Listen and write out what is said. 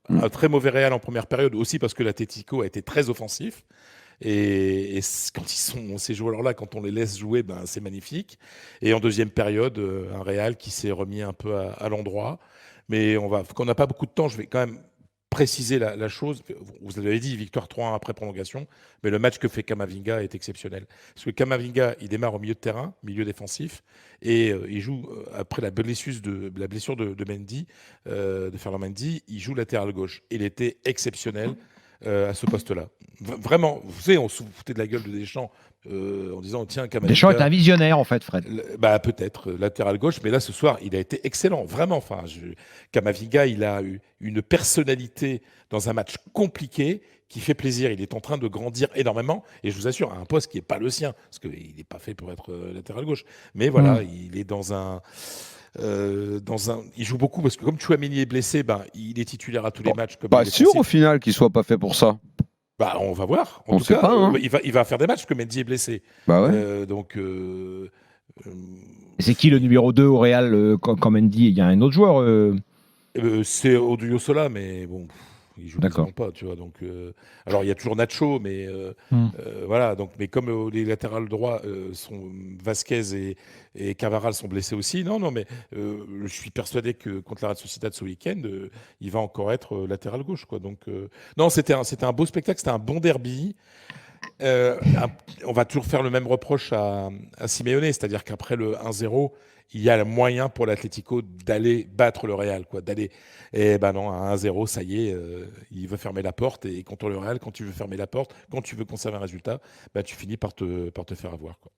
un très mauvais Real en première période aussi parce que l'Atlético a été très offensif. Quand ils sont ces joueurs-là, quand on les laisse jouer, ben, c'est magnifique. Et en deuxième période, un Real qui s'est remis un peu à l'endroit. Mais qu'on n'a pas beaucoup de temps, je vais quand même préciser la chose. Vous l'avez dit, victoire 3-1 après prolongation, mais le match que fait Camavinga est exceptionnel. Parce que Camavinga, il démarre au milieu de terrain, milieu défensif, et il joue, après la blessure de Mendy, de Ferland Mendy, il joue latéral gauche. Il était exceptionnel à ce poste-là. Vraiment, vous savez, on se foutait de la gueule de Deschamps en disant tiens, Deschamps est un Camavinga, visionnaire, en fait, Fred. bah, peut-être latéral gauche, mais là ce soir, il a été excellent, vraiment. Enfin, Camavinga, il a eu une personnalité dans un match compliqué qui fait plaisir. Il est en train de grandir énormément, et je vous assure, à un poste qui n'est pas le sien, parce qu'il n'est pas fait pour être latéral gauche. Mais Hmm. voilà, il est il joue beaucoup parce que comme Chouameni est blessé, ben, il est titulaire à tous les Bon, matchs comme pas sûr au défensif. final qu'il soit pas fait pour ça. Bah, on va voir. En On tout sait cas, pas, hein. il va faire des matchs parce que Mendy est blessé. Bah ouais. Donc, euh, Et c'est qui le numéro 2 au Real quand Mendy? Il y a un autre joueur. c'est Odriozola, mais bon, il joue D'accord. quasiment pas, tu vois. Donc, alors il y a toujours Nacho, mais Hmm. voilà. Donc, mais comme les latérales droits sont Vasquez et Cavaral sont blessés aussi, non, non, mais je suis persuadé que contre la Real Sociedad ce week-end, il va encore être latéral gauche, quoi. Donc, non, c'était un beau spectacle, c'était un bon derby. Euh, un- on va toujours faire le même reproche à Simeone, c'est-à-dire qu'après le 1-0, il y a le moyen pour l'Atlético d'aller battre le Real, quoi, d'aller. Et ben non, à 1-0, ça y est, il veut fermer la porte. Et contre le Real, quand tu veux fermer la porte, quand tu veux conserver un résultat, ben tu finis par te faire avoir, quoi.